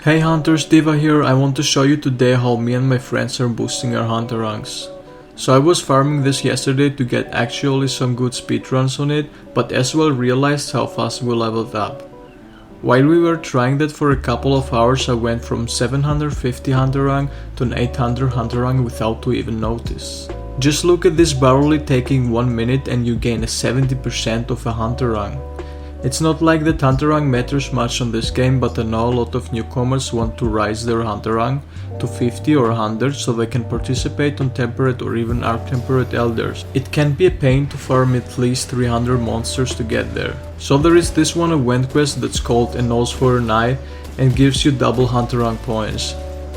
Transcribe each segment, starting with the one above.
Hey hunters, DEVA here. I want to show you today how me and my friends are boosting our hunter ranks. So I was farming this yesterday to get actually some good speedruns on it, but as well realized how fast we leveled up. While we were trying that for a couple of hours, I went from 750 hunter rank to an 800 hunter rank without to even notice. Just look at this, barely taking 1 minute and you gain a 70% of a hunter rank. It's not like that hunter rank matters much on this game, but I know a lot of newcomers want to rise their hunter rank to 50 or 100 so they can participate on temperate or even arc temperate elders. It can be a pain to farm at least 300 monsters to get there. So there is this one event quest that's called A Nose for an Eye and gives you double hunter rank points.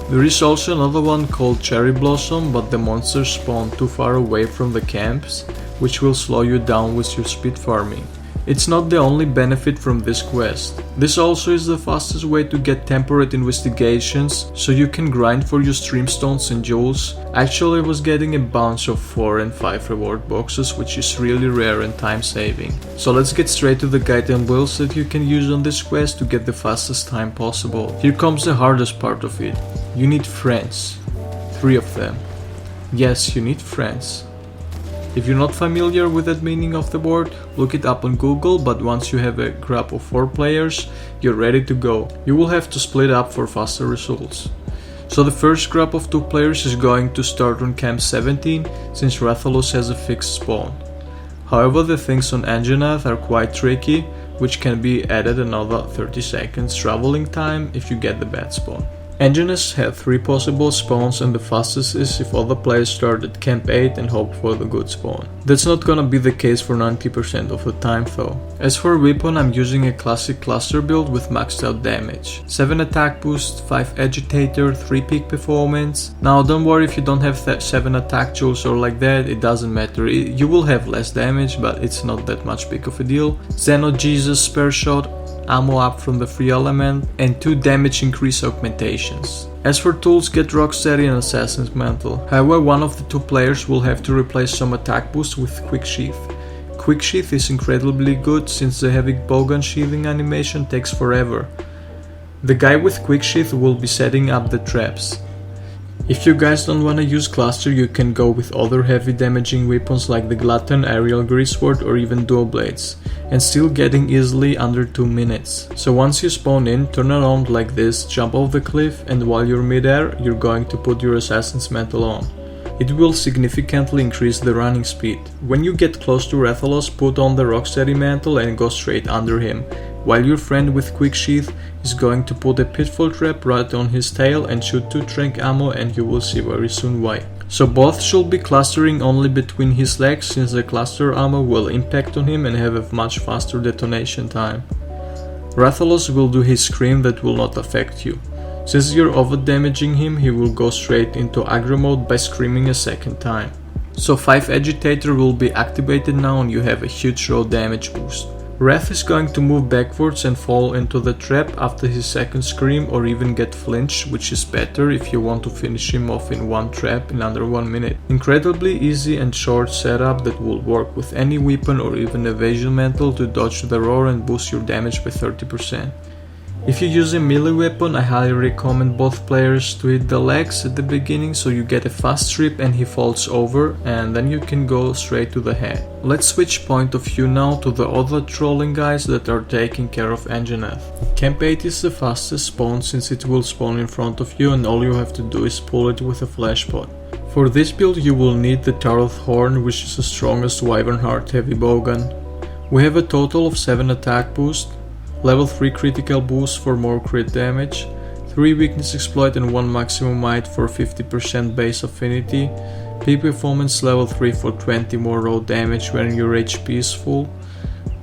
There is also another one called Cherry Blossom, but the monsters spawn too far away from the camps, which will slow you down with your speed farming. It's not the only benefit from this quest. This also is the fastest way to get temperate investigations, so you can grind for your streamstones and jewels. Actually, I was getting a bunch of 4 and 5 reward boxes, which is really rare and time saving. So let's get straight to the guide and builds that you can use on this quest to get the fastest time possible. Here comes the hardest part of it. You need friends. 3 of them. Yes, you need friends. If you're not familiar with that meaning of the word, look it up on Google, but once you have a group of 4 players, you're ready to go. You will have to split up for faster results. So the first group of 2 players is going to start on camp 17, since Rathalos has a fixed spawn. However, the things on Anjanath are quite tricky, which can be added another 30 seconds traveling time if you get the bad spawn. Engines have 3 possible spawns, and the fastest is if other players start at camp 8 and hope for the good spawn. That's not gonna be the case for 90% of the time though. As for weapon, I'm using a classic cluster build with maxed out damage. 7 attack boost, 5 agitator, 3 peak performance. Now don't worry if you don't have 7 attack jewels or like that, it doesn't matter. You will have less damage, but it's not that much big of a deal. Xeno Jesus spare shot, ammo up from the free element, and 2 damage increase augmentations. As for tools, get Rocksteady and Assassin's Mantle. However, one of the 2 players will have to replace some attack boost with Quick Sheath. Quick Sheath is incredibly good since the heavy bowgun sheathing animation takes forever. The guy with Quick Sheath will be setting up the traps. If you guys don't wanna use cluster, you can go with other heavy damaging weapons like the Glutton, Aerial Greaseword or even Dual Blades, and still getting easily under 2 minutes. So once you spawn in, turn around like this, jump off the cliff, and while you're midair, you're going to put your Assassin's Mantle on. It will significantly increase the running speed. When you get close to Rathalos, put on the Rocksteady Mantle and go straight under him, while your friend with Quick Sheath is going to put a Pitfall Trap right on his tail and shoot 2 trank ammo, and you will see very soon why. So both should be clustering only between his legs, since the cluster ammo will impact on him and have a much faster detonation time. Rathalos will do his scream that will not affect you. Since you're over damaging him, he will go straight into aggro mode by screaming a second time. So 5 agitator will be activated now and you have a huge raw damage boost. Wrath is going to move backwards and fall into the trap after his second scream, or even get Flinch, which is better if you want to finish him off in 1 trap in under 1 minute. Incredibly easy and short setup that will work with any weapon or even evasion mantle to dodge the roar and boost your damage by 30%. If you use a melee weapon, I highly recommend both players to hit the legs at the beginning so you get a fast trip and he falls over, and then you can go straight to the head. Let's switch point of view now to the other trolling guys that are taking care of Anjanath. Camp 8 is the fastest spawn since it will spawn in front of you and all you have to do is pull it with a flash pot. For this build you will need the Tarth Horn, which is the strongest Wyvern Heart heavy bowgun. We have a total of 7 attack boost, level 3 critical boost for more crit damage, 3 weakness exploit and 1 maximum might for 50% base affinity, peak performance level 3 for 20 more raw damage when your HP is full.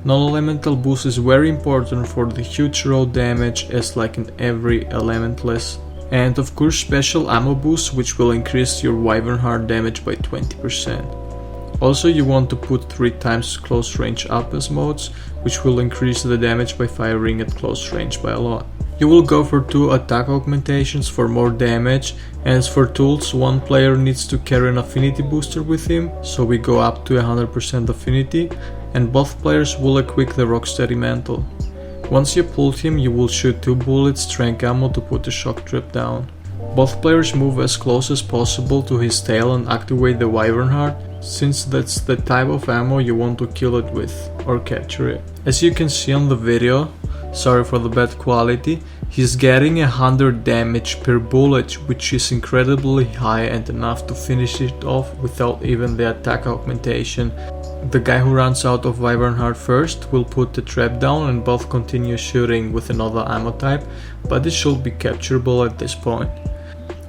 Non-elemental boost is very important for the huge raw damage as like in every elementless. And of course special ammo boost, which will increase your Wyvern Heart damage by 20%. Also you want to put 3 times close range up as modes, which will increase the damage by firing at close range by a lot. You will go for 2 attack augmentations for more damage, and as for tools, 1 player needs to carry an affinity booster with him, so we go up to 100% affinity, and both players will equip the Rocksteady Mantle. Once you pulled him, you will shoot 2 bullets strength ammo to put the shock trap down. Both players move as close as possible to his tail and activate the Wyvern Heart, since that's the type of ammo you want to kill it with, or capture it. As you can see on the video, sorry for the bad quality, he's getting 100 damage per bullet, which is incredibly high and enough to finish it off without even the attack augmentation. The guy who runs out of Wyvern Heart first will put the trap down and both continue shooting with another ammo type, but it should be capturable at this point.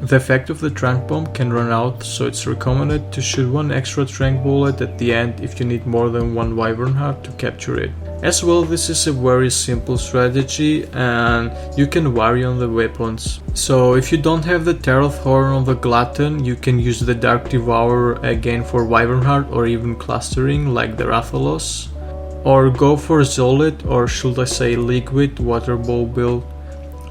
The effect of the tranq bomb can run out, so it's recommended to shoot 1 extra tranq bullet at the end if you need more than 1 Wyvern Heart to capture it. As well, this is a very simple strategy and you can vary on the weapons. So if you don't have the Teroth Horn on the Glutton, you can use the Dark Devourer again for Wyvern Heart or even clustering like the Rathalos. Or go for Zolit, or should I say Liquid Water Bow build.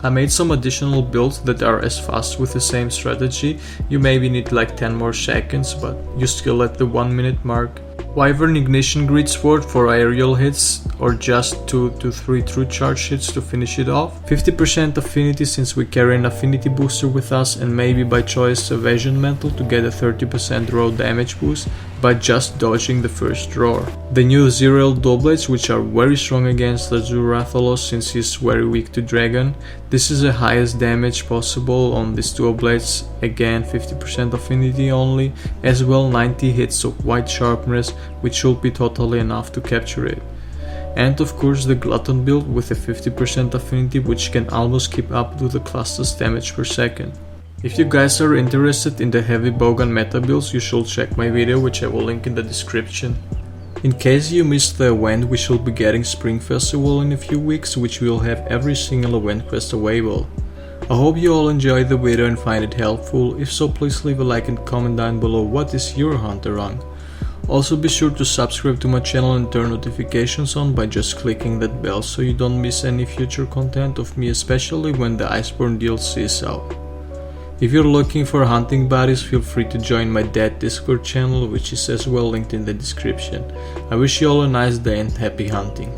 I made some additional builds that are as fast with the same strategy. You maybe need like 10 more seconds, but you still at the 1 minute mark. Wyvern Ignition Greatsword for aerial hits, or just 2 to 3 true charge hits to finish it off. 50% affinity since we carry an affinity booster with us, and maybe by choice Evasion Mantle to get a 30% raw damage boost by just dodging the first roar. The new Zerael Dual Blades, which are very strong against the Rathalos since he's very weak to Dragon. This is the highest damage possible on these dual blades, again 50% affinity only, as well 90 hits of white sharpness, which should be totally enough to capture it. And of course the Glutton build with a 50% affinity, which can almost keep up to the cluster's damage per second. If you guys are interested in the heavy bowgun meta builds, you should check my video, which I will link in the description. In case you missed the event, we should be getting Spring Festival in a few weeks, which will have every single event quest available. I hope you all enjoyed the video and find it helpful. If so, please leave a like and comment down below what is your hunter rank. Also be sure to subscribe to my channel and turn notifications on by just clicking that bell so you don't miss any future content of me, especially when the Iceborne DLC is out. If you're looking for hunting buddies, feel free to join my Dead Discord channel, which is as well linked in the description. I wish you all a nice day and happy hunting.